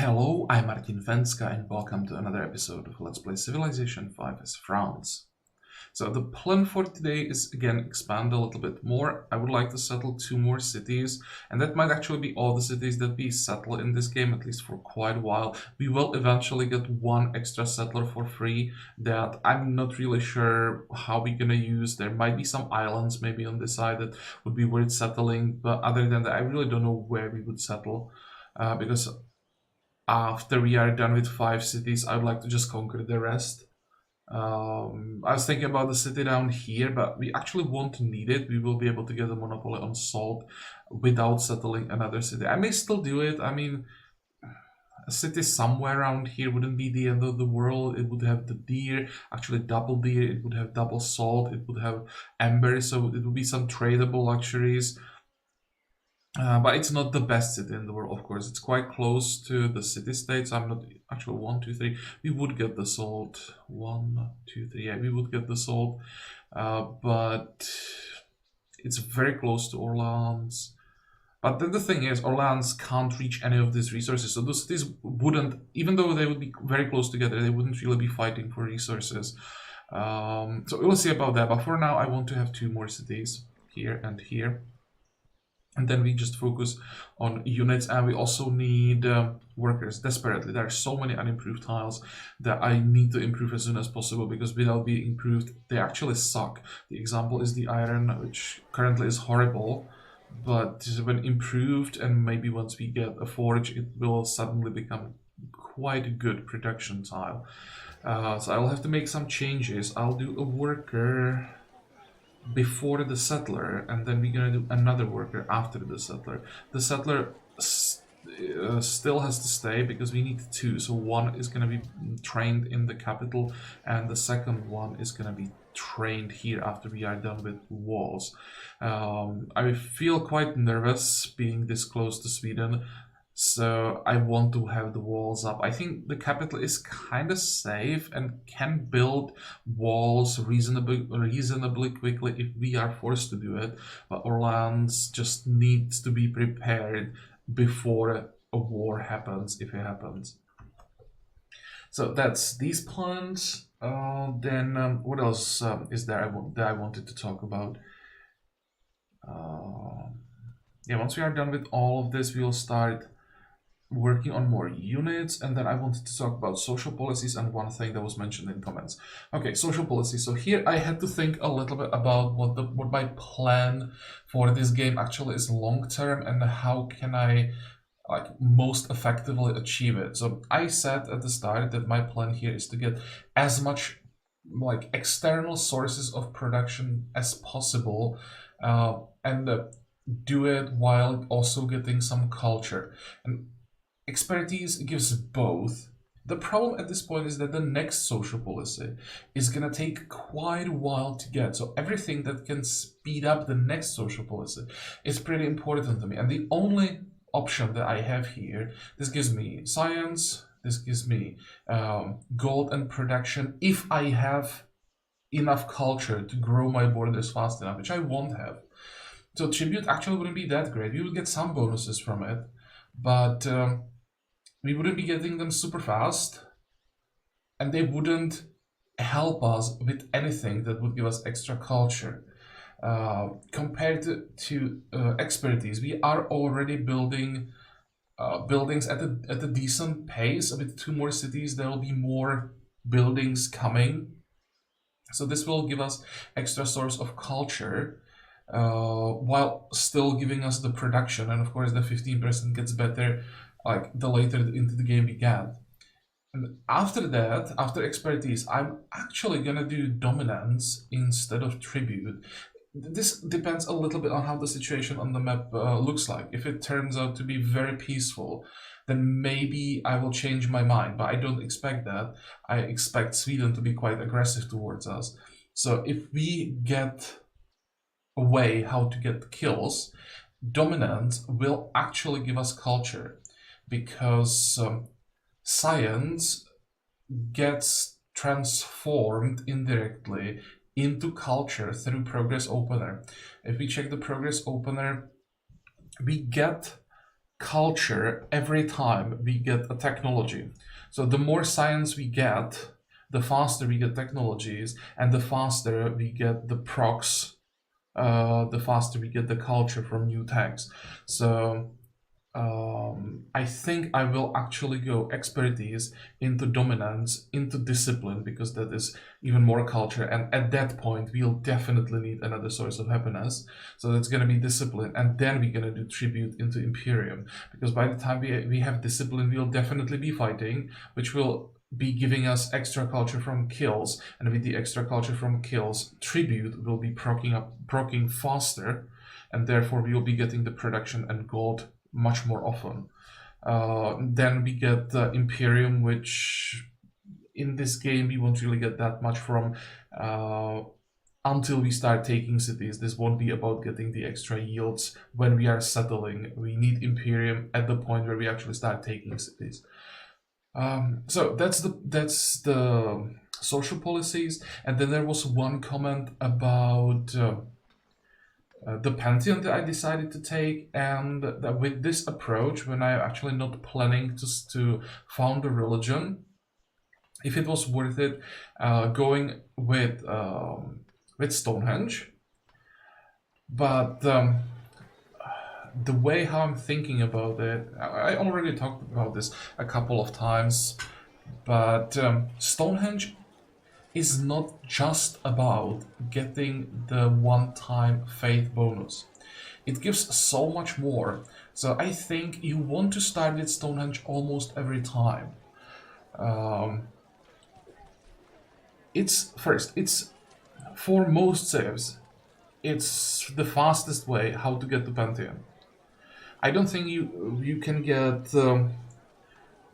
Hello, I'm Martin Fencka and welcome to another episode of Let's Play Civilization 5 as France. So the plan for today is again expand a little bit more. I would like to settle 2 more cities, and that might actually be all the cities that we settle in this game, at least for quite a while. We will eventually get 1 extra settler for free that I'm not really sure how we're gonna use. There might be some islands maybe on this side that would be worth settling, but other than that I really don't know where we would settle, because after we are done with 5 cities, I would like to just conquer the rest. I was thinking about the city down here, but we actually won't need it. We will be able to get a monopoly on salt without settling another city. I may still do it. I mean, a city somewhere around here wouldn't be the end of the world. It would have the deer, actually double deer. It would have double salt. It would have amber, so it would be some tradable luxuries. But it's not the best city in the world, of course. It's quite close to the city-states. I'm not actually 1, 2, 3. We would get the salt. 1, 2, 3. Yeah, we would get the salt. But it's very close to Orleans. But then the thing is, Orleans can't reach any of these resources. So those cities wouldn't, even though they would be very close together, they wouldn't really be fighting for resources. So we'll see about that. But for now, I want to have 2 more cities, here and here. And then we just focus on units, and we also need workers desperately. There are so many unimproved tiles that I need to improve as soon as possible, because without being improved, they actually suck. The example is the iron, which currently is horrible, but when improved, and maybe once we get a forge, it will suddenly become quite a good production tile. So I'll have to make some changes. I'll do a worker before the settler, and then we're gonna do another worker after the settler. The settler still has to stay because we need 2. So 1 is gonna be trained in the capital, and the second one is gonna be trained here after we are done with walls. I feel quite nervous being this close to Sweden. So I want to have the walls up. I think the capital is kind of safe and can build walls reasonably quickly if we are forced to do it. But Orleans just needs to be prepared before a war happens, if it happens. So that's these plans. Then what else is there that I wanted to talk about? Yeah, once we are done with all of this, we will start working on more units, and then I wanted to talk about social policies and one thing that was mentioned in comments. Okay, social policy. So here I had to think a little bit about what my plan for this game actually is long term, and how can I most effectively achieve it. So I said at the start that my plan here is to get as much external sources of production as possible, and do it while also getting some culture. And expertise gives both. The problem at this point is that the next social policy is gonna take quite a while to get. So everything that can speed up the next social policy is pretty important to me. And the only option that I have here, this gives me science, this gives me gold and production if I have enough culture to grow my borders fast enough, which I won't have. So tribute actually wouldn't be that great. We would get some bonuses from it, but we wouldn't be getting them super fast, and they wouldn't help us with anything that would give us extra culture. Compared to expertise, we are already building buildings at a decent pace. With 2 more cities, there will be more buildings coming. So this will give us extra source of culture, while still giving us the production. And of course, the 15% gets better the later into the game we get. And after that, after expertise, I'm actually gonna do dominance instead of tribute. This depends a little bit on how the situation on the map looks like. If it turns out to be very peaceful, then maybe I will change my mind, but I don't expect that. I expect Sweden to be quite aggressive towards us. So if we get a way how to get kills, dominance will actually give us culture, because science gets transformed indirectly into culture through progress opener. If we check the progress opener, we get culture every time we get a technology. So the more science we get, the faster we get technologies, and the faster we get the procs, the faster we get the culture from new techs. So I think I will actually go expertise into dominance, into discipline, because that is even more culture. And at that point, we'll definitely need another source of happiness. So that's going to be discipline. And then we're going to do tribute into Imperium. Because by the time we have discipline, we'll definitely be fighting, which will be giving us extra culture from kills. And with the extra culture from kills, tribute will be proccing faster. And therefore, we will be getting the production and gold much more often. Then we get the Imperium, which in this game we won't really get that much from until we start taking cities. This won't be about getting the extra yields when we are settling. We need Imperium at the point where we actually start taking cities. So that's the social policies. And then there was one comment about the Pantheon that I decided to take, and that with this approach, when I'm actually not planning to found a religion, if it was worth it going with Stonehenge. But the way how I'm thinking about it, I already talked about this a couple of times, but Stonehenge is not just about getting the one-time faith bonus. It gives so much more. So I think you want to start with Stonehenge almost every time. It's for most civs, it's the fastest way how to get to Pantheon. I don't think you can get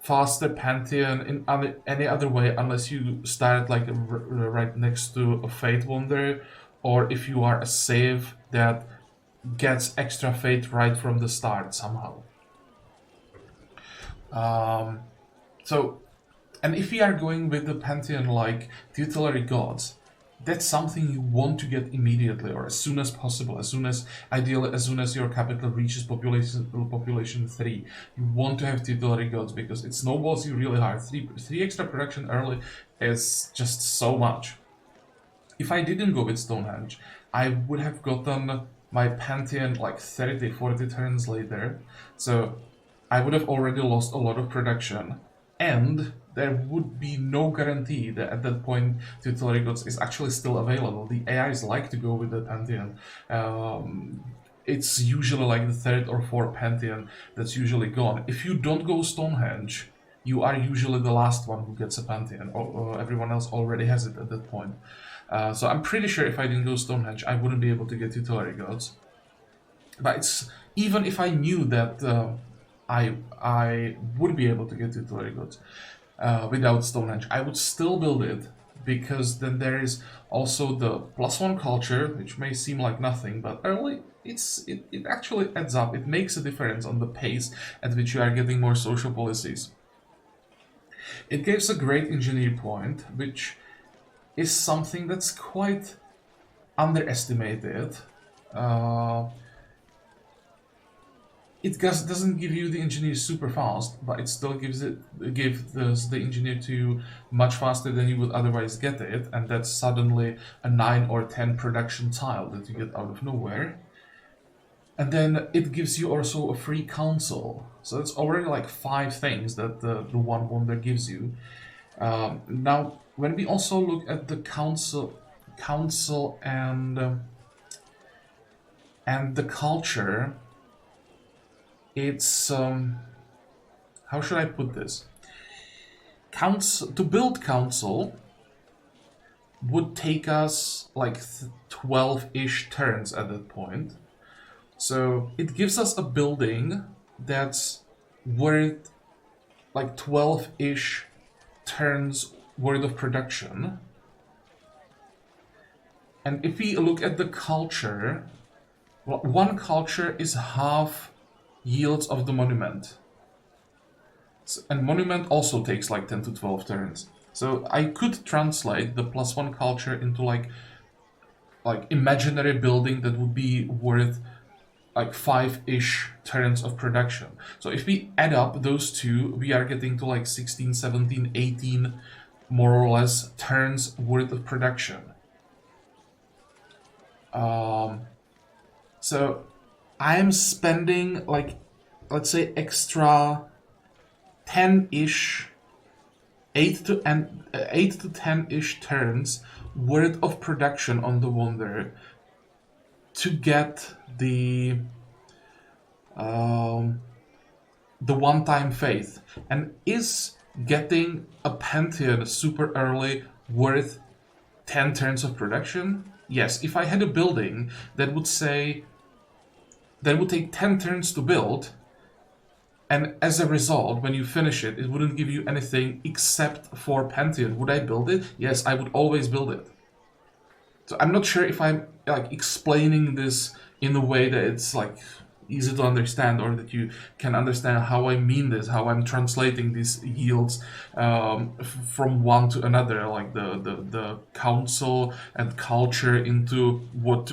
faster Pantheon in any other way unless you start like right next to a Fate Wonder, or if you are a save that gets extra Fate right from the start somehow. So, and if we are going with the Pantheon like tutelary gods, that's something you want to get immediately or as soon as possible, ideally as soon as your capital reaches population 3. You want to have tutelary gods because it snowballs you really hard. Three extra production early is just so much. If I didn't go with Stonehenge, I would have gotten my Pantheon like 30, 40 turns later. So I would have already lost a lot of production, and there would be no guarantee that at that point tutelary gods is actually still available. The AIs like to go with the Pantheon. It's usually like the third or fourth Pantheon that's usually gone. If you don't go Stonehenge, you are usually the last one who gets a Pantheon. Or everyone else already has it at that point. So I'm pretty sure if I didn't go Stonehenge, I wouldn't be able to get tutelary gods. But even if I knew that I would be able to get tutelary gods without Stonehenge, I would still build it, because then there is also the +1 culture, which may seem like nothing, but early it actually adds up. It makes a difference on the pace at which you are getting more social policies. It gives a great engineer point, which is something that's quite underestimated. It doesn't give you the engineer super fast, but it still gives the engineer to you much faster than you would otherwise get it, and that's suddenly a 9 or 10 production tile that you get out of nowhere. And then it gives you also a free council, so it's already like 5 things that the one wonder gives you. Now, when we also look at the council and the culture, it's how should I put this? To build council would take us like 12-ish turns at that point. So it gives us a building that's worth like 12-ish turns worth of production. And if we look at the culture, well, one culture is half yields of the monument. And monument also takes like 10 to 12 turns. So I could translate the +1 culture into like imaginary building that would be worth like 5-ish turns of production. So if we add up those two, we are getting to like 16, 17, 18 more or less turns worth of production. So I am spending like, let's say, extra 10-ish, 8 to 10-ish turns worth of production on the Wonder to get the one-time faith. And is getting a Pantheon super early worth 10 turns of production? Yes, if I had a building that would say that would take 10 turns to build, and as a result, when you finish it, it wouldn't give you anything except for Pantheon. Would I build it? Yes, I would always build it. So I'm not sure if I'm like explaining this in a way that it's like easy to understand, or that you can understand how I mean this, how I'm translating these yields from one to another, like the council and culture into what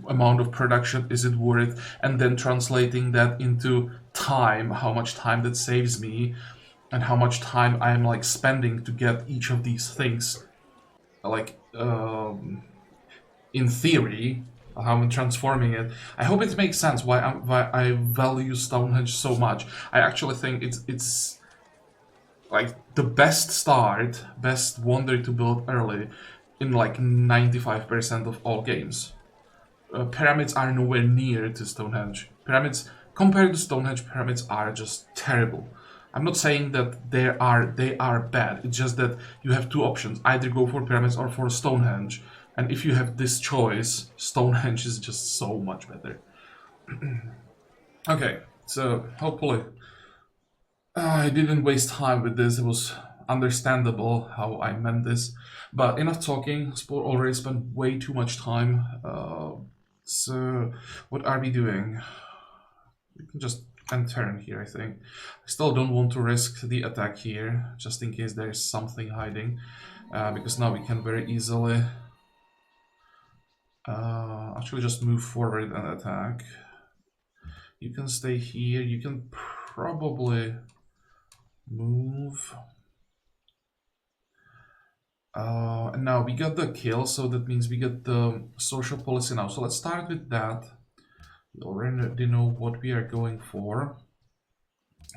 amount of production is it worth, and then translating that into time, how much time that saves me, and how much time I'm like spending to get each of these things, like in theory, how I'm transforming it. I hope it makes sense why I value Stonehenge so much. I actually think it's like the best start, best wonder to build early in like 95% of all games. Pyramids are nowhere near to Stonehenge. Pyramids, compared to Stonehenge, pyramids are just terrible. I'm not saying that they are bad. It's just that you have two options: either go for pyramids or for Stonehenge. And if you have this choice, Stonehenge is just so much better. Okay, so hopefully I didn't waste time with this. It was understandable how I meant this. But enough talking. Sport already spent way too much time. So what are we doing? We can just end turn here, I think. I still don't want to risk the attack here, just in case there's something hiding. Because now we can very easily actually just move forward and attack. You can stay here. You can probably move. And now we got the kill, so that means we get the social policy now. So let's start with that. We already know what we are going for.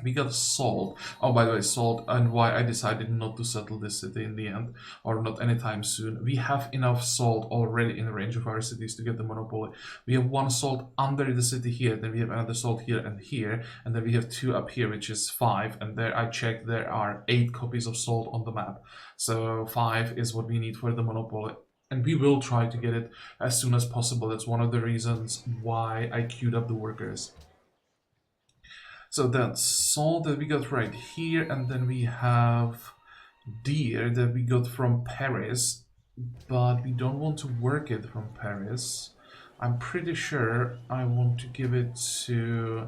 We got salt. Oh, by the way, salt, and why I decided not to settle this city in the end, or not anytime soon. We have enough salt already in the range of our cities to get the monopoly. We have one salt under the city here, then we have another salt here, and then we have two up here, which is 5. And there, I checked, there are 8 copies of salt on the map. So 5 is what we need for the monopoly. And we will try to get it as soon as possible. That's one of the reasons why I queued up the workers. So that's salt that we got right here, and then we have deer that we got from Paris, but we don't want to work it from Paris. I'm pretty sure I want to give it to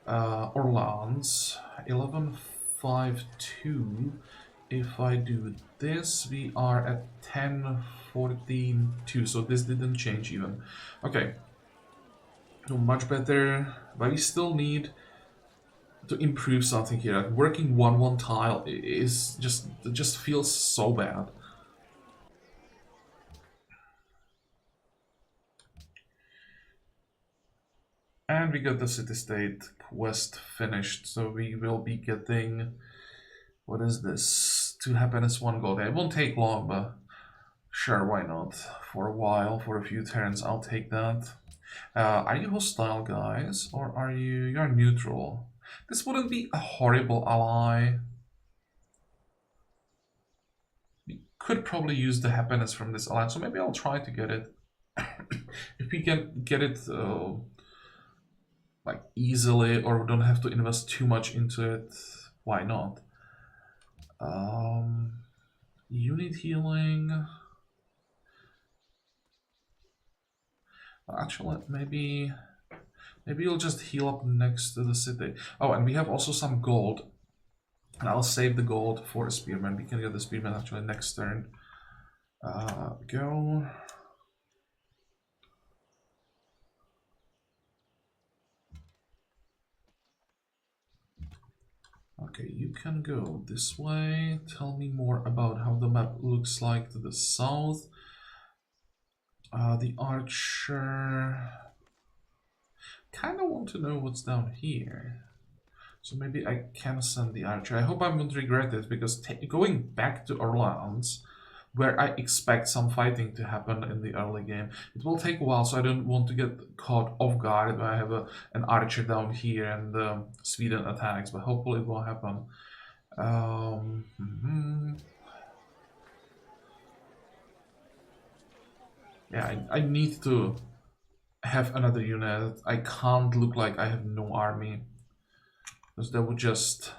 Orleans. 1152. If I do this, we are at 1014.2, so this didn't change even. Okay, so much better, but we still need to improve something here. Like working 1-1 tile is just feels so bad. And we got the city-state quest finished, so we will be getting, what is this? 2 happiness, 1 gold. It won't take long, but sure, why not? For a while, for a few turns, I'll take that. Are you hostile, guys, or are you're neutral? This wouldn't be a horrible ally. We could probably use the happiness from this alliance, so maybe I'll try to get it. If we can get it like easily, or we don't have to invest too much into it, why not? Unit healing. Actually, maybe you'll just heal up next to the city. Oh, and we have also some gold. And I'll save the gold for a spearman. We can get the spearman actually next turn. Go. Okay, you can go this way. Tell me more about how the map looks like to the south. The archer. Kind of want to know what's down here. So maybe I can send the archer. I hope I won't regret it, because going back to Orleans, where I expect some fighting to happen in the early game, it will take a while, so I don't want to get caught off guard when I have an archer down here and Sweden attacks, but hopefully it will happen. Yeah, I need to have another unit. I can't look like I have no army, because that would just...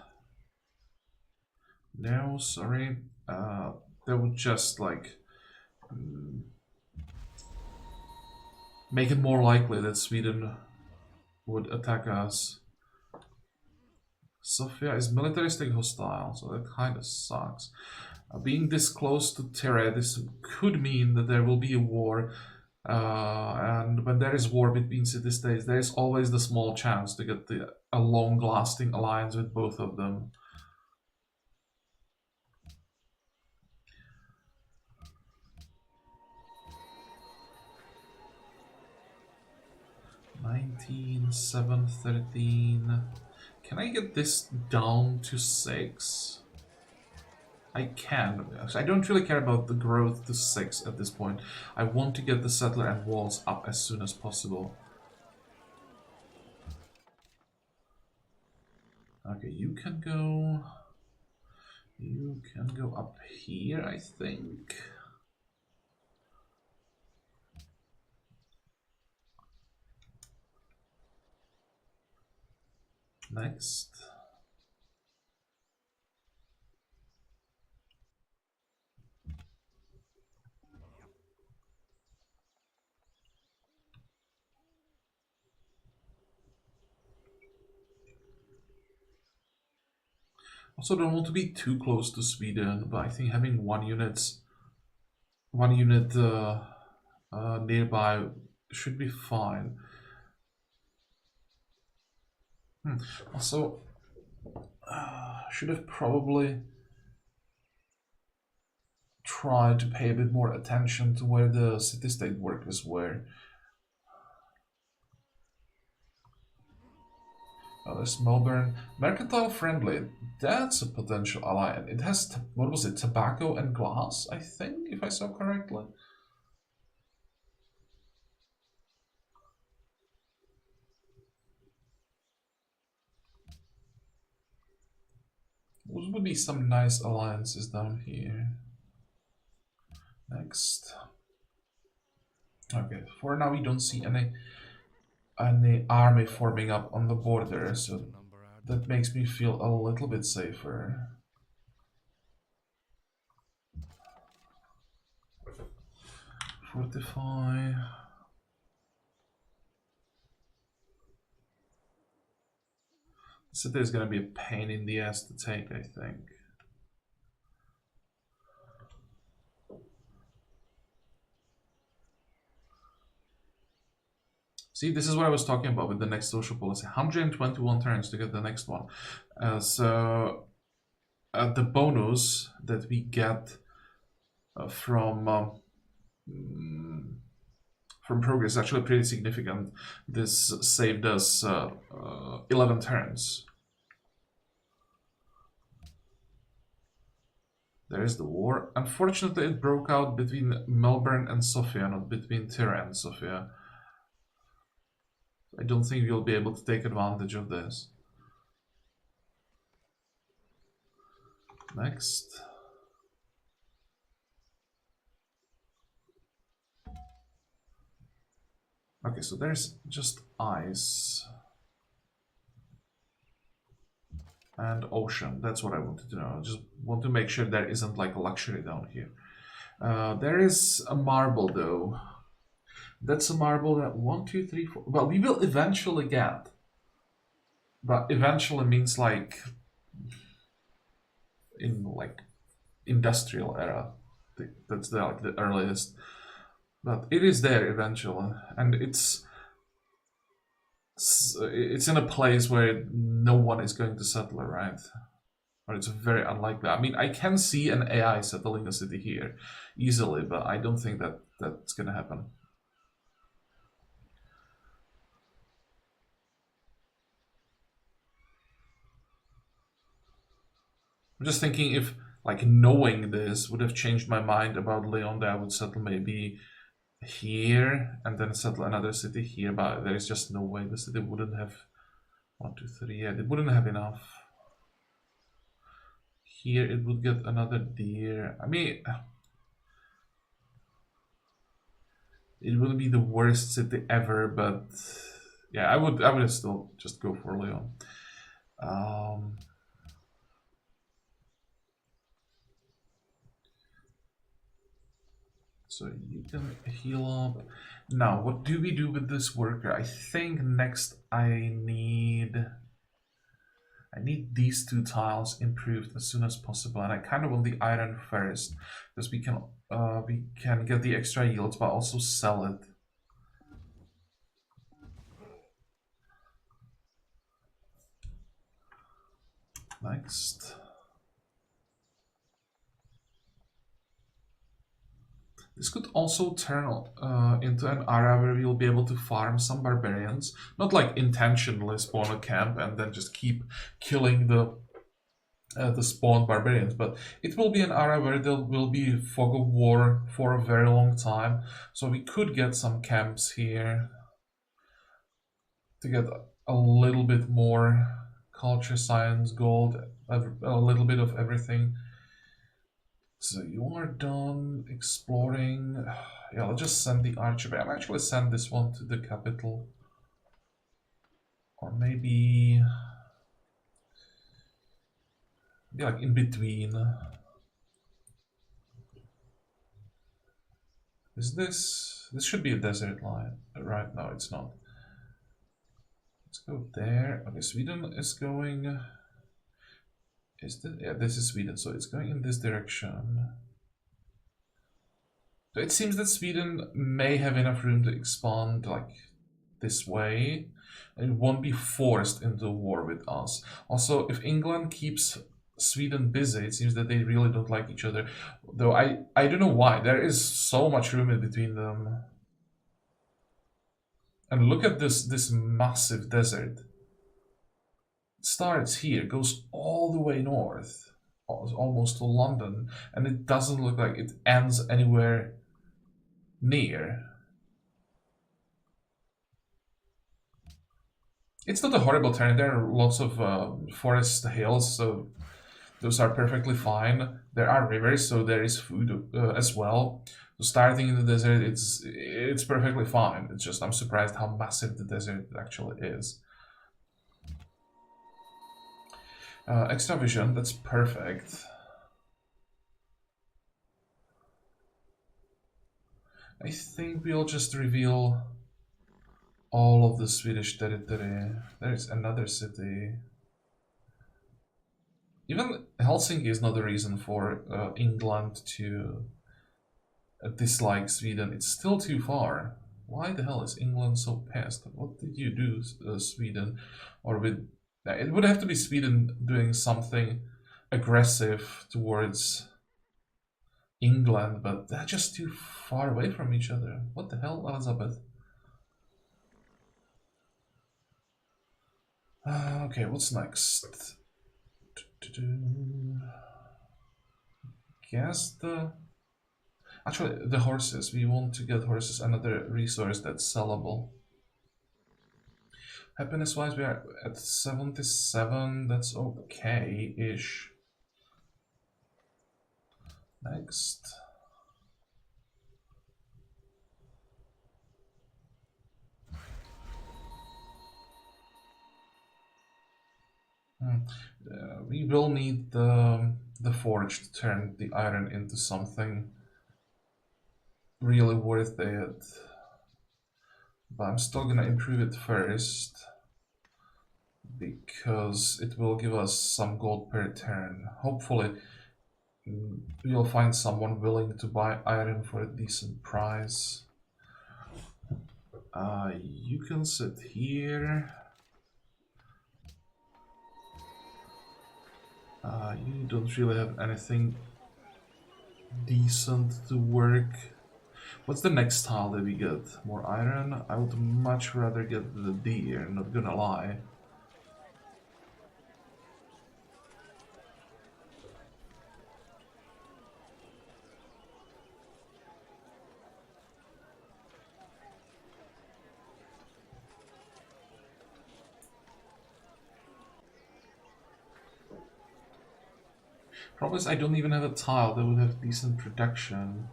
No, sorry. That would just like make it more likely that Sweden would attack us. Sofia is militaristic hostile, so that kind of sucks. Being this close to Terra, this could mean that there will be a war. And when there is war between city-states, there is always the small chance to get a long-lasting alliance with both of them. $19, $7, $13. Can I get this down to 6? I can. I don't really care about the growth to 6 at this point. I want to get the settler and walls up as soon as possible. Okay, you can go... You can go up here, I think. Next. Also, don't want to be too close to Sweden, but I think having one unit nearby should be fine. Also, should have probably tried to pay a bit more attention to where the city-state workers were. Oh, there's Melbourne. Mercantile friendly. That's a potential ally. And it has, what was it, tobacco and glass, I think, if I saw correctly. Those would be some nice alliances down here. Next. Okay, for now we don't see any army forming up on the border, so that makes me feel a little bit safer. Fortify. City is gonna be a pain in the ass to take, I think. See, this is what I was talking about with the next social policy. 121 turns to get the next one. So the bonus that we get from progress is actually pretty significant. This saved us 11 turns. There is the war. Unfortunately, it broke out between Melbourne and Sofia, not between Tira and Sofia. I don't think you'll be able to take advantage of this. Next. Okay, so there's just ice. And ocean, that's what I wanted to know. I just want to make sure there isn't like a luxury down here. There is a marble though. That's a marble that 1, 2, 3, 4. Well, we will eventually get. But eventually means like in like industrial era. That's like the earliest. But it is there eventually, and it's in a place where no one is going to settle, right? Or it's very unlikely. I mean, I can see an AI settling a city here easily, but I don't think that that's gonna happen. I'm just thinking if, like, knowing this would have changed my mind about Leon, that I would settle maybe here and then settle another city here, but there is just no way the city wouldn't have 1, 2, 3. Yeah, it wouldn't have enough. Here it would get another deer. I mean, it wouldn't be the worst city ever, but yeah, I would still just go for Leon. So you can heal up. Now, what do we do with this worker? I think next I need these 2 tiles improved as soon as possible, and I kind of want the iron first because we can get the extra yields, but also sell it. Next. This could also turn into an area where we'll be able to farm some barbarians. Not like intentionally spawn a camp and then just keep killing the spawned barbarians, but it will be an area where there will be fog of war for a very long time. So we could get some camps here to get a little bit more culture, science, gold, a little bit of everything. So you are done exploring. Yeah, I'll just send the archer. I'll actually send this one to the capital. Or maybe... yeah, like in between. Is this... this should be a desert line. Right now it's not. Let's go there. Okay, Sweden is going... is this... yeah, this is Sweden, so it's going in this direction. So it seems that Sweden may have enough room to expand, like, this way, and it won't be forced into war with us. Also, if England keeps Sweden busy, it seems that they really don't like each other. Though I don't know why. There is so much room in between them. And look at this massive desert. It starts here, goes all the way north, almost to London, and it doesn't look like it ends anywhere near. It's not a horrible terrain. There are lots of forest hills, so those are perfectly fine. There are rivers, so there is food as well. So starting in the desert, it's perfectly fine. It's just I'm surprised how massive the desert actually is. Extra vision, that's perfect. I think we'll just reveal all of the Swedish territory. There is another city. Even Helsinki is not a reason for England to dislike Sweden. It's still too far. Why the hell is England so pissed? What did you do, Sweden? Or with... it would have to be Sweden doing something aggressive towards England, but they're just too far away from each other. What the hell, Elizabeth? Okay, what's next? Guess the... actually, the horses. We want to get horses, another resource that's sellable. Happiness-wise, we are at 77. That's okay-ish. Next. We will need the forge to turn the iron into something really worth it. But I'm still gonna improve it first, because it will give us some gold per turn. Hopefully we'll find someone willing to buy iron for a decent price. You can sit here. You don't really have anything decent to work. What's the next tile that we get? More iron? I would much rather get the deer, not gonna lie. Problem is, I don't even have a tile that would have decent production.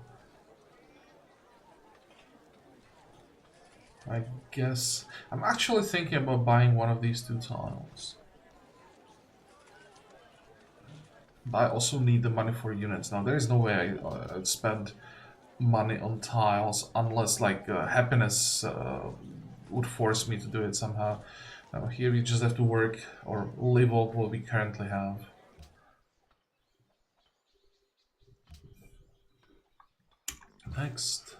I guess I'm actually thinking about buying one of these two tiles. But I also need the money for units. Now, there is no way I'd spend money on tiles unless, like, happiness would force me to do it somehow. Now, here we just have to work or live off what we currently have. Next.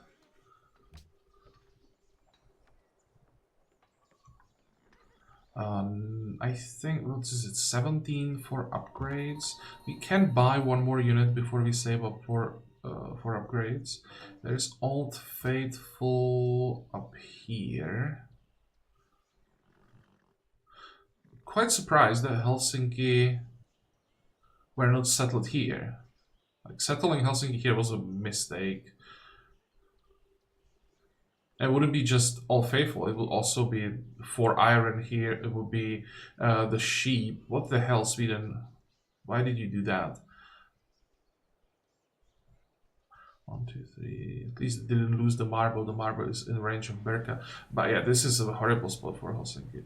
I think, what is it, 17 for upgrades. We can buy one more unit before we save up for upgrades. There's Old Faithful up here. Quite surprised that Helsinki were not settled here. Like, settling Helsinki here was a mistake. It wouldn't be just Old Faithful, it would also be 4 iron here, it would be the sheep. What the hell, Sweden? Why did you do that? 1, 2, 3. At least it didn't lose the marble. The marble is in range of Berka. But yeah, this is a horrible spot for Helsinki.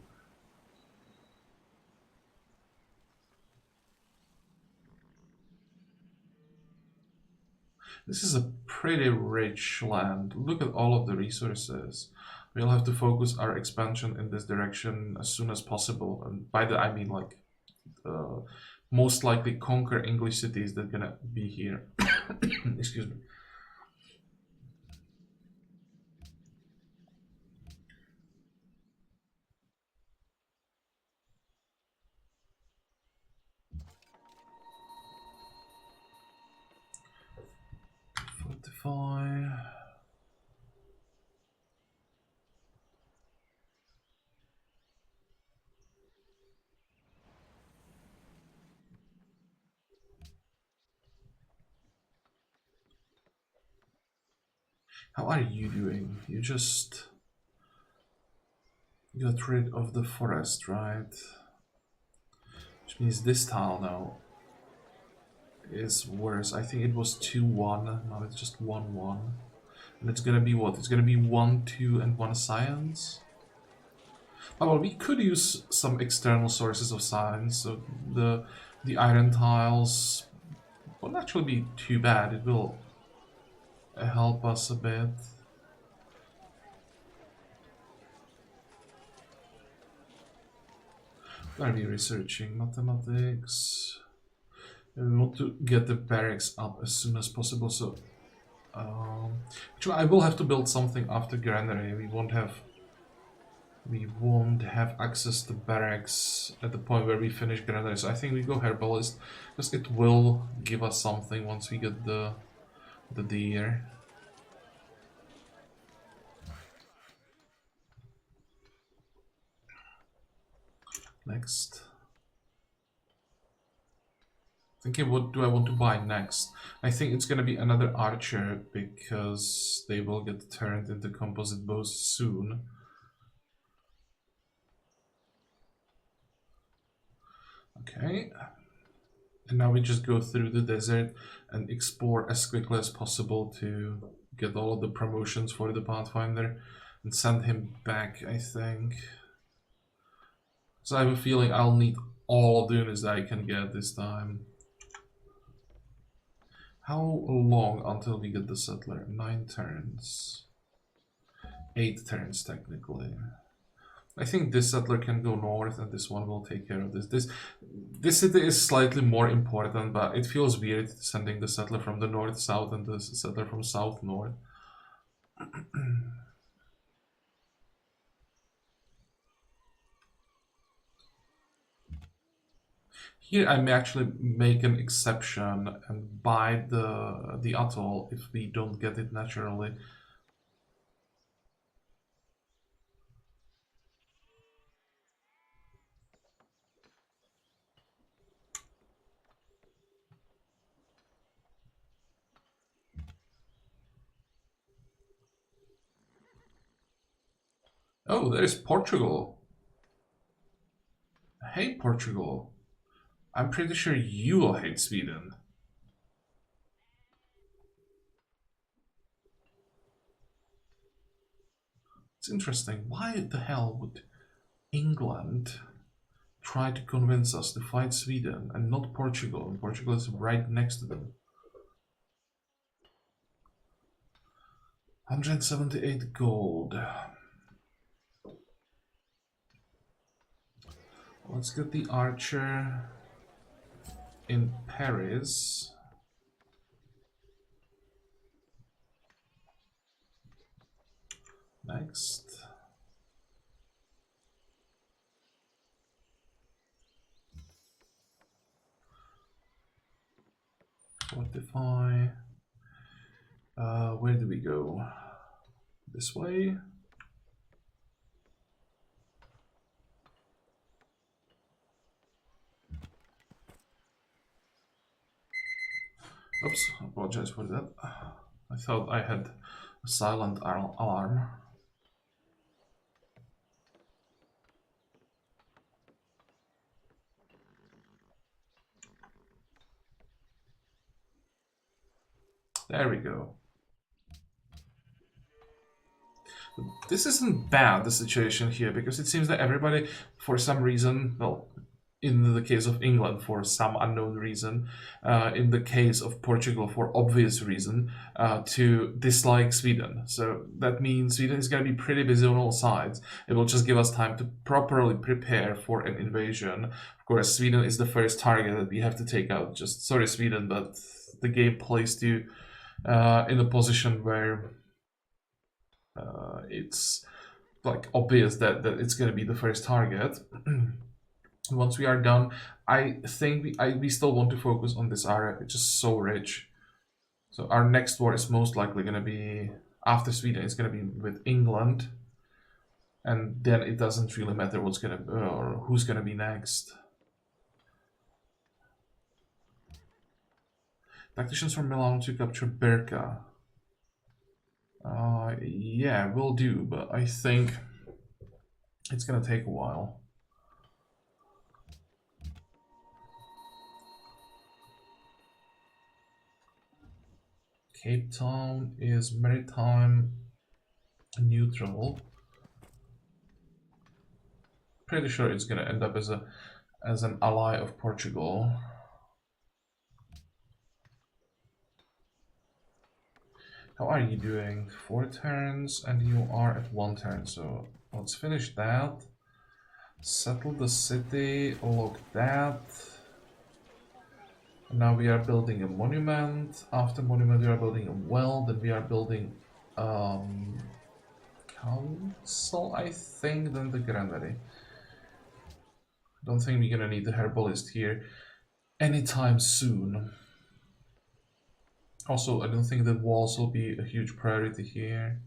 This is a pretty rich land. Look at all of the resources. We'll have to focus our expansion in this direction as soon as possible. And by that I mean, like, most likely conquer English cities that are gonna be here. Excuse me. Fortify. How are you doing? You just got rid of the forest, right? Which means this tile now is worse. I think it was 2-1, now it's just 1-1. And it's gonna be what? It's gonna be 1, 2, and 1 science? Oh, well, we could use some external sources of science, so the iron tiles won't actually be too bad. It will help us a bit. Gonna be researching mathematics. We want to get the barracks up as soon as possible, so actually I will have to build something after granary. We won't have access to barracks at the point where we finish granary, so I think we go herbalist because it will give us something once we get the deer. Next. Thinking, what do I want to buy next? I think it's gonna be another archer because they will get turned into composite bows soon. Okay. And now we just go through the desert and explore as quickly as possible to get all of the promotions for the Pathfinder and send him back, I think. So I have a feeling I'll need all of the units that I can get this time. How long until we get the settler? 9 turns. 8 turns technically. I think this settler can go north and this one will take care of this. This city is slightly more important, but it feels weird sending the settler from the north-south and the settler from south-north. Here I may actually make an exception and buy the atoll if we don't get it naturally. Oh, there's Portugal. Hey, Portugal. I'm pretty sure you will hate Sweden. It's interesting. Why the hell would England try to convince us to fight Sweden and not Portugal? And Portugal is right next to them. 178 gold. Let's get the archer in Paris. Next. Fortify. Where do we go? This way? Oops, I apologize for that. I thought I had a silent alarm. There we go. This isn't bad, the situation here, because it seems that everybody, for some reason, well, in the case of England, for some unknown reason, in the case of Portugal, for obvious reason, to dislike Sweden. So that means Sweden is going to be pretty busy on all sides. It will just give us time to properly prepare for an invasion. Of course, Sweden is the first target that we have to take out. Just sorry, Sweden, but the game placed you in a position where it's like obvious that it's going to be the first target. Once we are done, I think we still want to focus on this area. It's just so rich. So our next war is most likely going to be after Sweden. It's going to be with England, and then it doesn't really matter what's going to or who's going to be next. Tacticians from Milan to capture Berka. Yeah, will do, but I think it's gonna take a while. Cape Town is maritime neutral. Pretty sure it's gonna end up as an ally of Portugal. How are you doing? 4 turns, and you are at 1 turn. So let's finish that. Settle the city. Lock that. Now we are building a monument. After monument, we are building a well. Then we are building council, I think, then the granary. Don't think we're gonna need the herbalist here anytime soon. Also, I don't think that walls will be a huge priority here.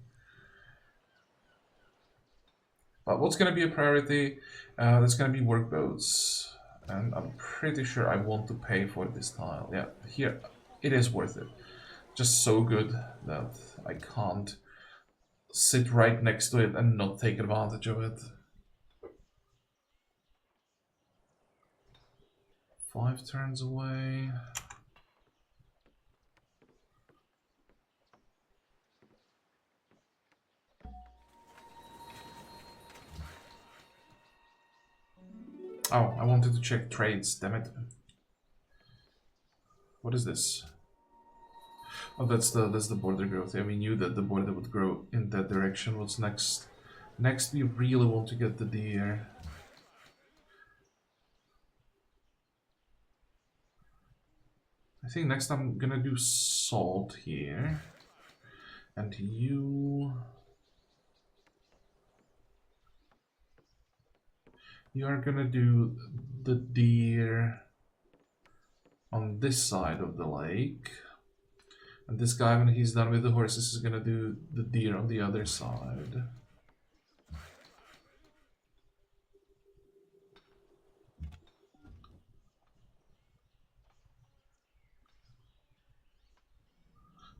But what's gonna be a priority? There's gonna be workboats. And I'm pretty sure I want to pay for this tile. Yeah, here, it is worth it. Just so good that I can't sit right next to it and not take advantage of it. 5 turns away. Oh, I wanted to check trades, damn it. What is this? Oh, that's the border growth. Yeah, we knew that the border would grow in that direction. What's next? Next, we really want to get the deer. I think next I'm gonna do salt here. And you are gonna do the deer. on this side of the lake. And this guy, when he's done with the horses, is gonna do the deer on the other side.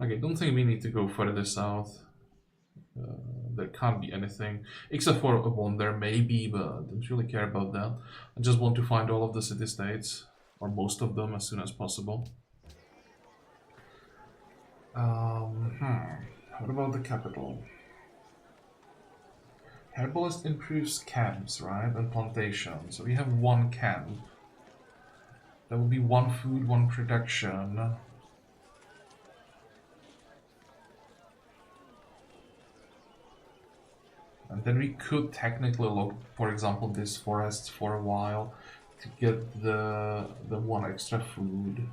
Okay, don't think we need to go further south. There can't be anything, except for a wonder, maybe, but I don't really care about that. I just want to find all of the city-states, or most of them, as soon as possible. What about the capital? Herbalist improves camps, right? And plantations. So we have one camp. That would be one food, one production. And then we could technically look, for example, this forest for a while to get the one extra food.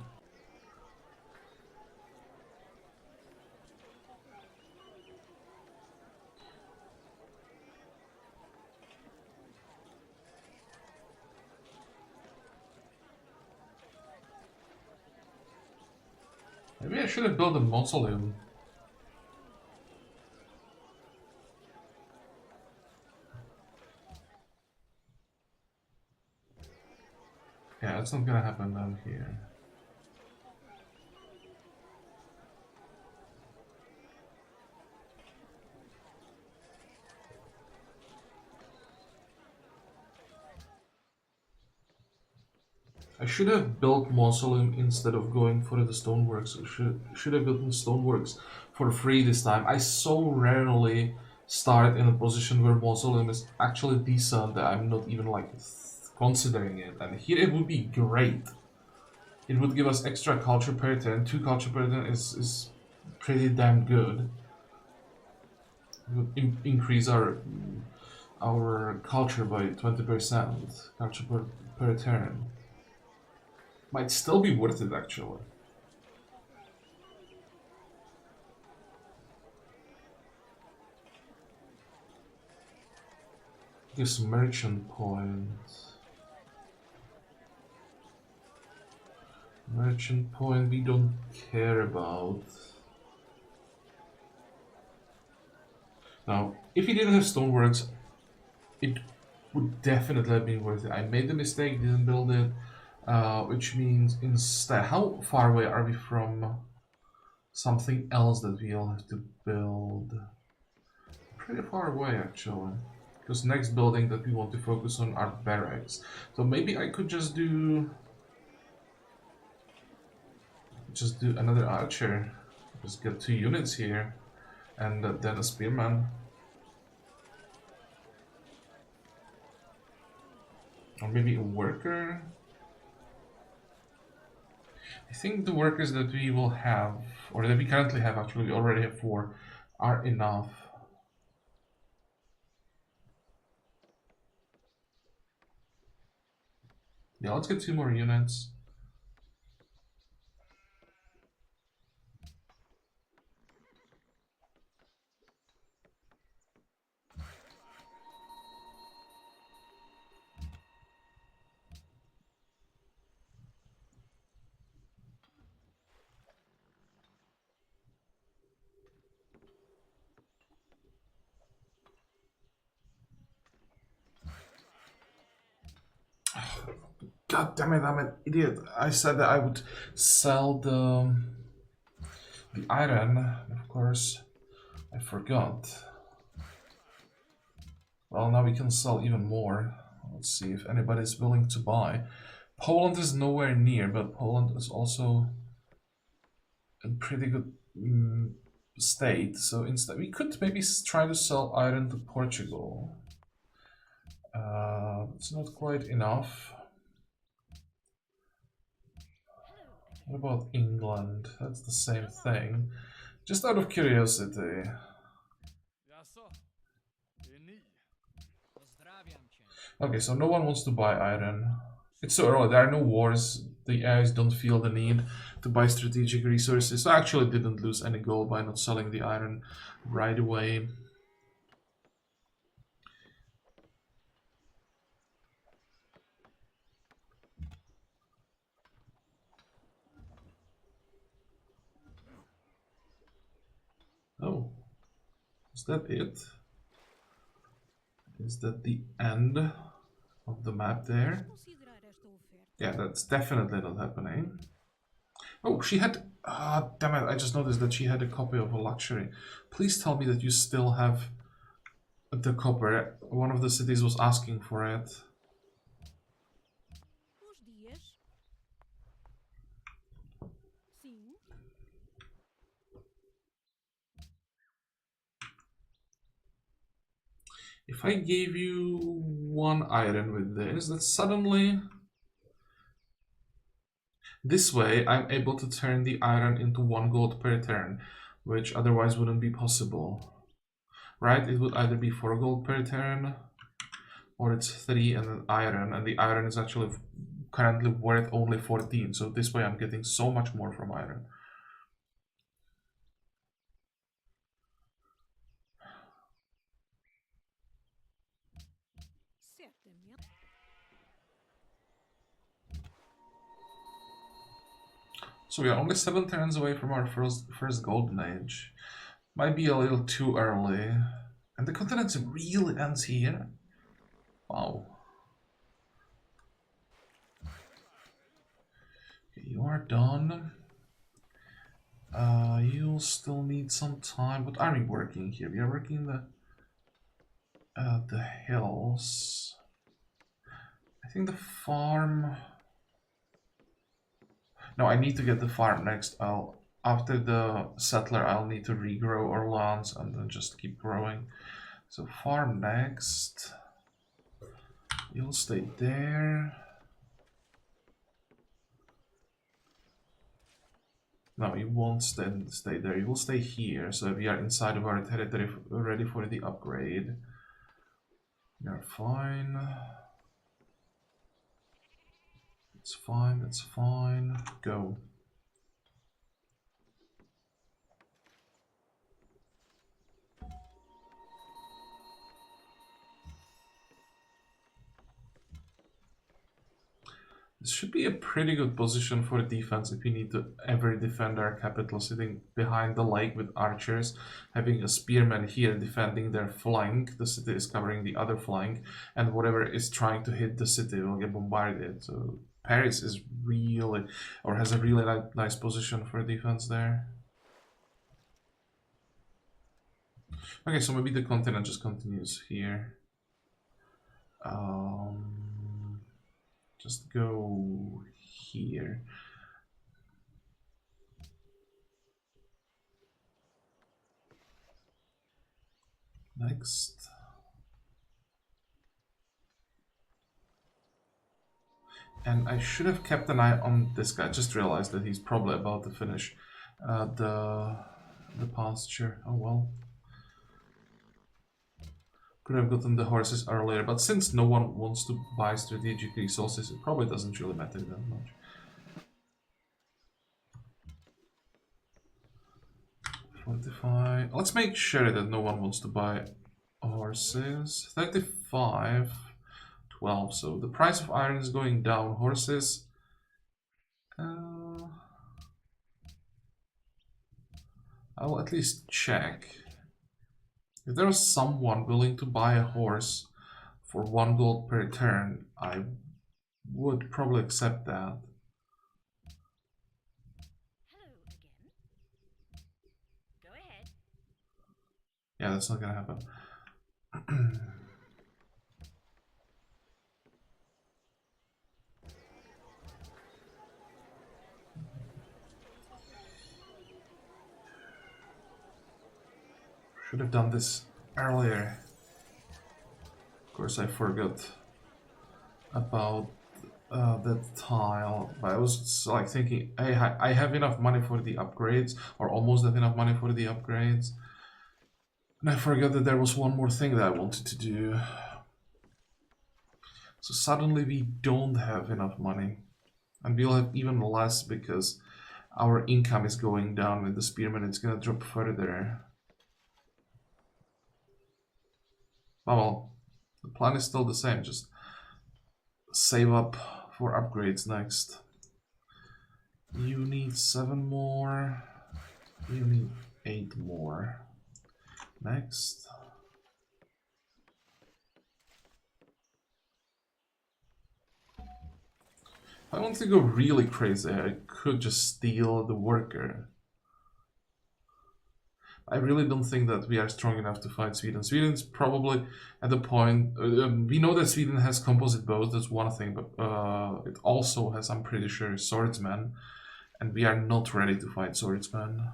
Maybe I should have built a mausoleum. Yeah, that's not gonna happen down here. I should have built mausoleum instead of going for the stoneworks. I should have built the stoneworks for free this time. I so rarely start in a position where mausoleum is actually decent that I'm not even like considering it. And here it would be great. It would give us extra culture per turn. 2 culture per turn is pretty damn good. It would increase our culture by 20%. Culture per turn. Might still be worth it, actually. This merchant point. Merchant point we don't care about. Now, if he didn't have stoneworks, it would definitely have been worth it. I made the mistake, didn't build it, which means instead, how far away are we from something else that we'll have to build? Pretty far away, actually. Because next building that we want to focus on are barracks. So maybe I could just do another archer. Just get 2 units here, and then a spearman. Or maybe a worker. I think the workers that we will have, or that we currently have, actually we already have 4, are enough. Yeah, let's get 2 more units. God damn it, I'm an idiot. I said that I would sell the iron, of course. I forgot. Well, now we can sell even more. Let's see if anybody's willing to buy. Poland is nowhere near, but Poland is also a pretty good state. So instead, we could maybe try to sell iron to Portugal. It's not quite enough. What about England? That's the same thing. Just out of curiosity. Okay, so no one wants to buy iron. It's so early, there are no wars. The AIs don't feel the need to buy strategic resources. So I actually didn't lose any gold by not selling the iron right away. Oh, is that it? Is that the end of the map there? Yeah, that's definitely not happening. Oh, she had... Ah, damn it, I just noticed that she had a copy of a luxury. Please tell me that you still have the copper. One of the cities was asking for it. If I gave you 1 iron with this, that suddenly... This way, I'm able to turn the iron into 1 gold per turn, which otherwise wouldn't be possible. Right? It would either be 4 gold per turn, or it's 3 and an iron, and the iron is actually currently worth only 14, so this way I'm getting so much more from iron. So we are only 7 turns away from our first golden age. Might be a little too early. And the continent really ends here? Wow. Okay, you are done. You'll still need some time. What are we working here? We are working the hills. I think the farm... No, I need to get the farm next. After the settler, I'll need to regrow our lands and then just keep growing. So farm next. You'll stay there. No, you won't stay there. You will stay here. So we are inside of our territory, ready for the upgrade. You're fine. It's fine. That's fine. Go. This should be a pretty good position for defense if we need to ever defend our capital, sitting behind the lake with archers, having a spearman here defending their flank. The city is covering the other flank, and whatever is trying to hit the city will get bombarded. So Paris is really, or has a really nice position for defense there. Okay, so maybe the continent just continues here. Just go here. Next. And I should have kept an eye on this guy. I just realized that he's probably about to finish the pasture. Oh well. Could have gotten the horses earlier, but since no one wants to buy strategic resources, it probably doesn't really matter that much. 45. Let's make sure that no one wants to buy horses. 35. 12. So the price of iron is going down. Horses. I'll at least check. If there is someone willing to buy a horse for 1 gold per turn, I would probably accept that. Go ahead. Yeah, that's not gonna happen. Should have done this earlier. Of course, I forgot about that tile, but I was like thinking, hey, I have enough money for the upgrades, or almost have enough money for the upgrades, and I forgot that there was one more thing that I wanted to do. So suddenly we don't have enough money, and we'll have even less because our income is going down with the spearmen. It's gonna drop further. Well, the plan is still the same, just save up for upgrades next. You need 7 more. You need 8 more. Next. If I want to go really crazy, I could just steal the worker. I really don't think that we are strong enough to fight Sweden. Sweden's probably at the point... we know that Sweden has composite bows, that's one thing, but it also has, I'm pretty sure, swordsmen. And we are not ready to fight swordsmen.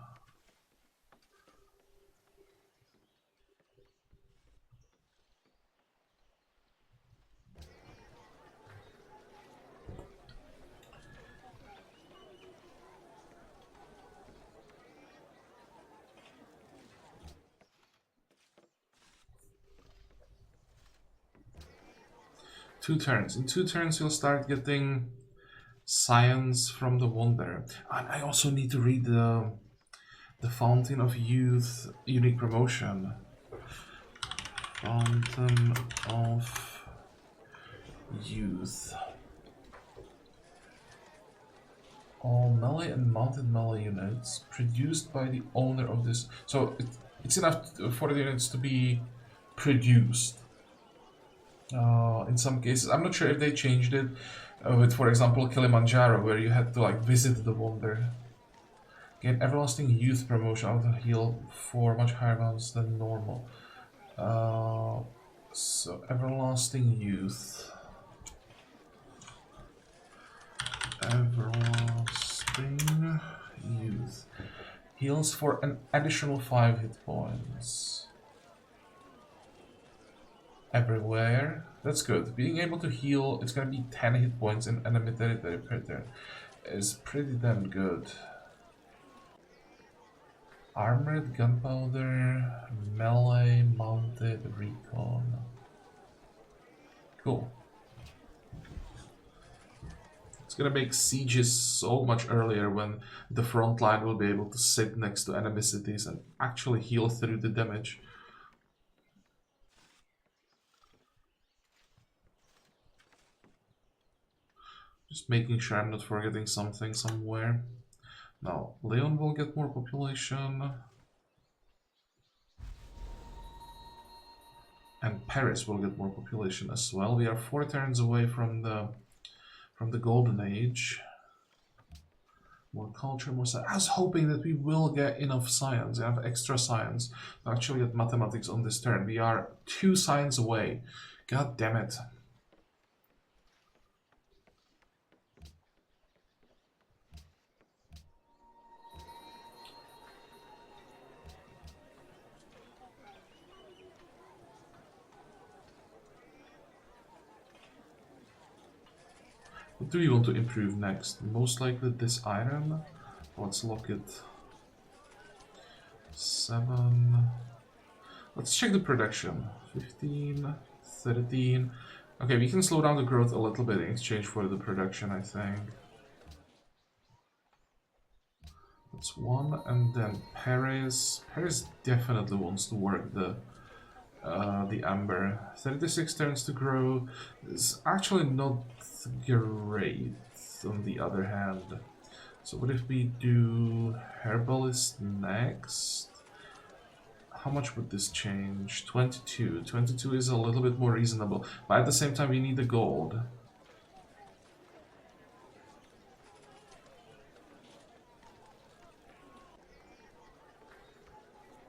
Two turns. In 2 turns, you'll start getting science from the wonder. And I also need to read the Fountain of Youth unique promotion. Fountain of Youth. All melee and mounted melee units produced by the owner of this. So it's enough for the units to be produced. In some cases, I'm not sure if they changed it with, for example, Kilimanjaro, where you had to like visit the wonder. Gain everlasting youth promotion, auto heal for much higher amounts than normal. So everlasting youth. Everlasting youth. Heals for an additional 5 hit points. Everywhere. That's good. Being able to heal, it's gonna be 10 hit points in enemy territory per turn. Is pretty damn good. Armored, gunpowder, melee, mounted, recon. Cool. It's gonna make sieges so much earlier when the front line will be able to sit next to enemy cities and actually heal through the damage. Just making sure I'm not forgetting something somewhere. Now, Leon will get more population. And Paris will get more population as well. We are 4 turns away from the Golden Age. More culture, more science. I was hoping that we will get enough science, enough extra science to actually get mathematics on this turn. We are 2 science away. God damn it. What do we want to improve next? Most likely this iron. Let's lock it. 7. Let's check the production. 15, 13. Okay, we can slow down the growth a little bit in exchange for the production, I think. That's 1, and then Paris. Paris definitely wants to work the amber. 36 turns to grow is actually not great on the other hand. So what if we do herbalist next? How much would this change? 22. 22 is a little bit more reasonable, but at the same time we need the gold.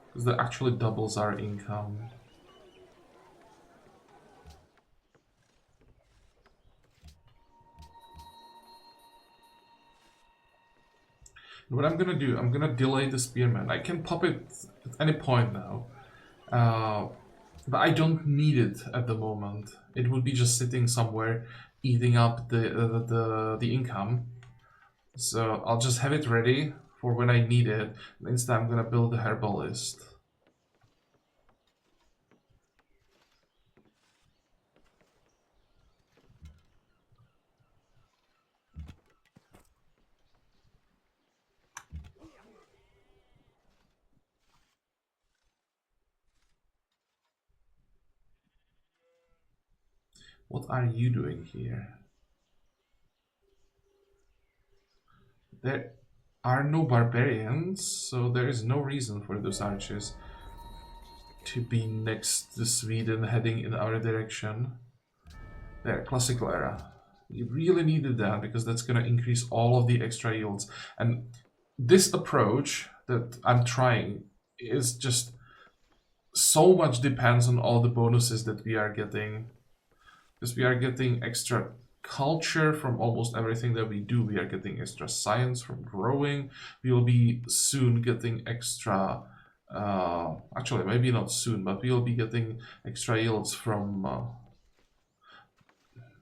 Because that actually doubles our income. What I'm gonna do, I'm gonna delay the spearman. I can pop it at any point now, but I don't need it at the moment. It would be just sitting somewhere, eating up the income. So I'll just have it ready for when I need it. Instead, I'm gonna build a herbalist. What are you doing here? There are no barbarians, so there is no reason for those archers. to be next to Sweden, heading in our direction. There, classical era. We really needed that because that's going to increase all of the extra yields. And this approach that I'm trying is just so much depends on all the bonuses that we are getting. Because we are getting extra culture from almost everything that we do. We are getting extra science from growing. We will be soon getting extra, actually maybe not soon, but we will be getting extra yields from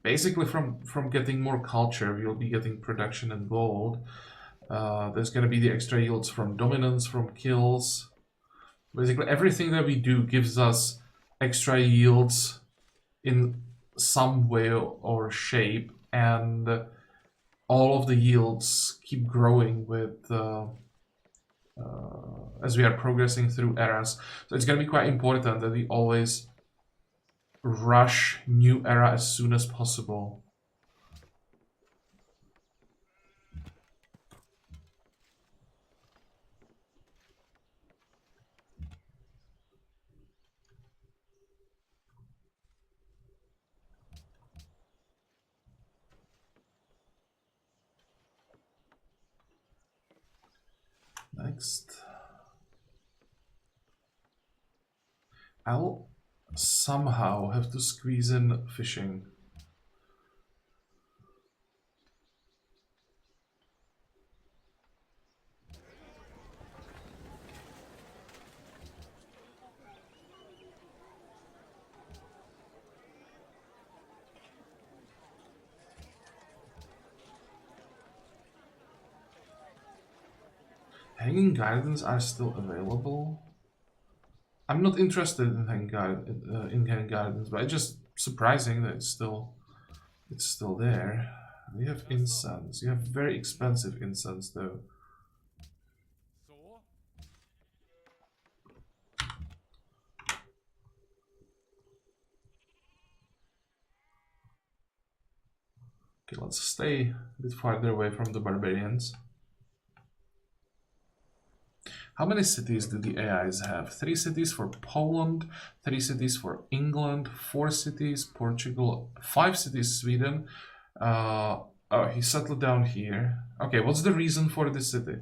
basically from getting more culture. We will be getting production and gold. There's going to be the extra yields from dominance, from kills. Basically everything that we do gives us extra yields in some way or shape, and all of the yields keep growing with as we are progressing through eras. So it's going to be quite important that we always rush new era as soon as possible. Next, I'll somehow have to squeeze in fishing. Hanging Gardens are still available. I'm not interested in Hanging Gardens, but it's just surprising that it's still there. We have incense. You have very expensive incense though. Okay, let's stay a bit farther away from the barbarians. How many cities do the AIs have? 3 cities for Poland, 3 cities for England, 4 cities Portugal, 5 cities Sweden. Oh, he settled down here. Okay, what's the reason for this city?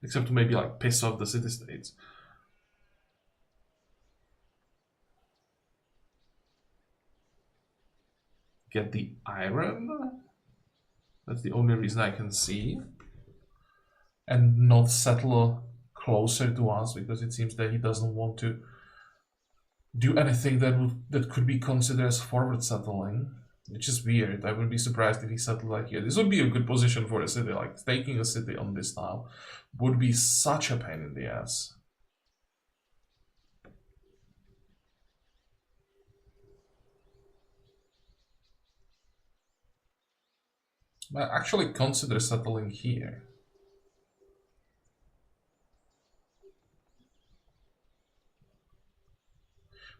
Except to maybe like piss off the city-states. Get the iron? That's the only reason I can see. And not settle closer to us, because it seems that he doesn't want to do anything that could be considered as forward settling, which is weird. I would be surprised if he settled like here. This would be a good position for a city. Like taking a city on this tile would be such a pain in the ass. But actually consider settling here.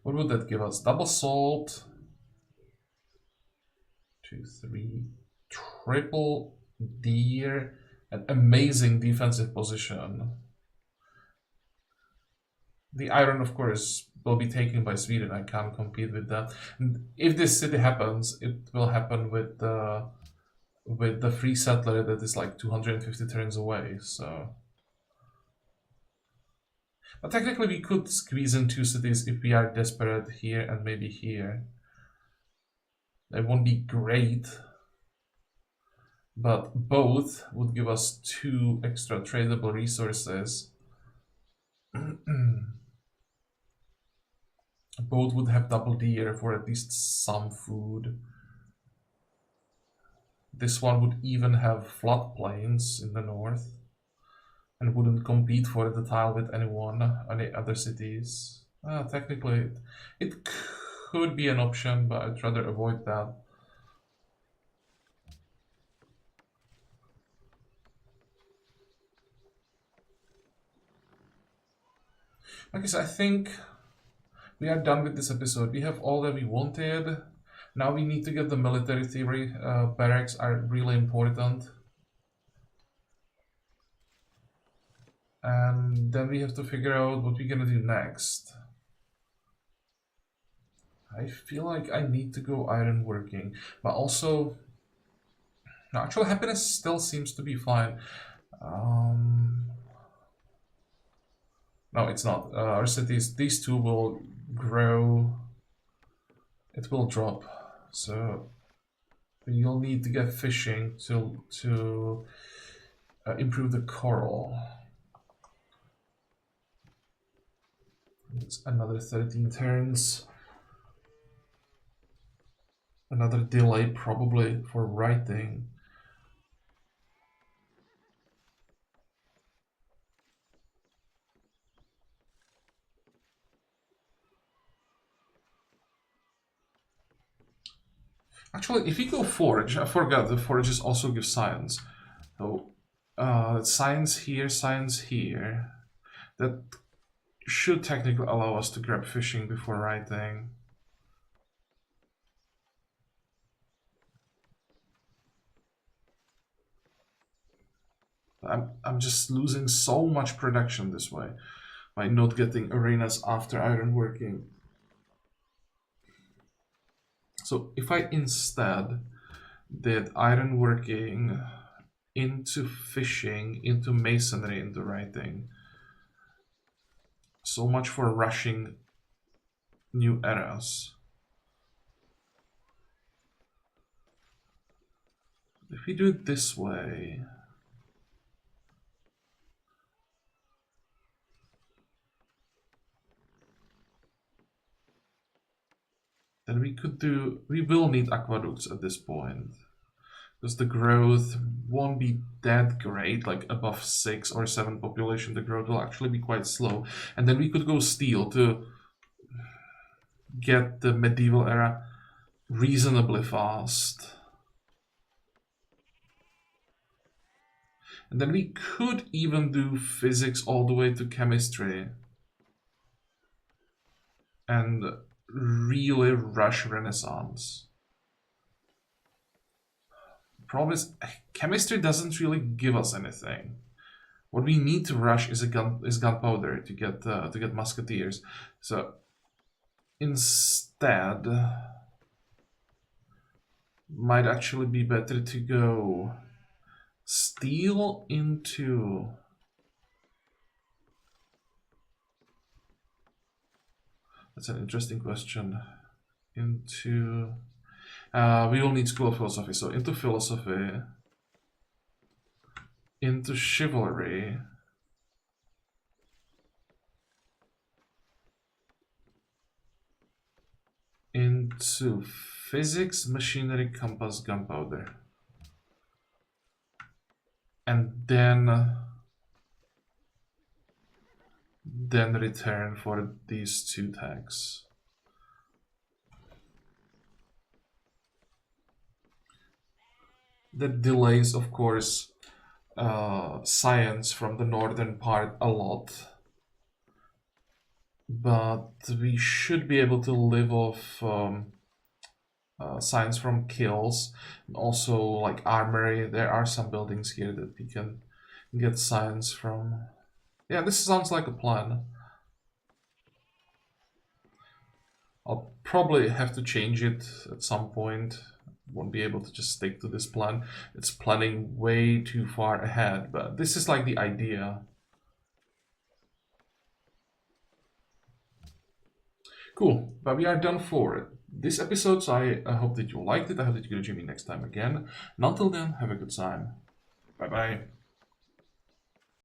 What would that give us? Double salt. 2, 3. Triple deer. An amazing defensive position. The iron, of course, will be taken by Sweden. I can't compete with that. And if this city happens, it will happen with the free settler that is like 250 turns away. So, but technically, we could squeeze in 2 cities if we are desperate here and maybe here. It won't be great, but both would give us 2 extra tradable resources. Both would have double deer for at least some food. This one would even have floodplains in the north and wouldn't compete for the tile with any other cities. Technically, it could be an option, but I'd rather avoid that. Okay, so I think we are done with this episode. We have all that we wanted. Now we need to get the military theory. Barracks are really important. And then we have to figure out what we're gonna do next. I feel like I need to go ironworking, but also actual happiness still seems to be fine. No, it's not. Our cities, these two will grow. It will drop. So you'll need to get fishing to improve the coral. It's another 13 turns. Another delay probably for writing. Actually, if you go forage, I forgot the forages also give science. So science here. That should technically allow us to grab fishing before writing. I'm just losing so much production this way by not getting arenas after ironworking. So if I instead did ironworking into fishing, into masonry, into writing, so much for rushing new eras. If we do it this way, then we will need aqueducts at this point. Because the growth won't be that great, like above 6 or 7 population, the growth will actually be quite slow. And then we could go steel to get the medieval era reasonably fast. And then we could even do physics all the way to chemistry. And really rush Renaissance. Problem is, chemistry doesn't really give us anything. What we need to rush is gunpowder to get musketeers. So instead, might actually be better to go steel into. That's an interesting question. Into. We will need school of philosophy, so into philosophy, into chivalry, into physics, machinery, compass, gunpowder, and then return for these two tags. That delays, of course, science from the northern part a lot. But we should be able to live off science from kills. And also, like armory, there are some buildings here that we can get science from. Yeah, this sounds like a plan. I'll probably have to change it at some point. Won't be able to just stick to this plan. It's planning way too far ahead, but this is like the idea. Cool, but we are done for this episode, so I hope that you liked it. I hope that you're going to join me next time again. And until then, have a good time. Bye bye.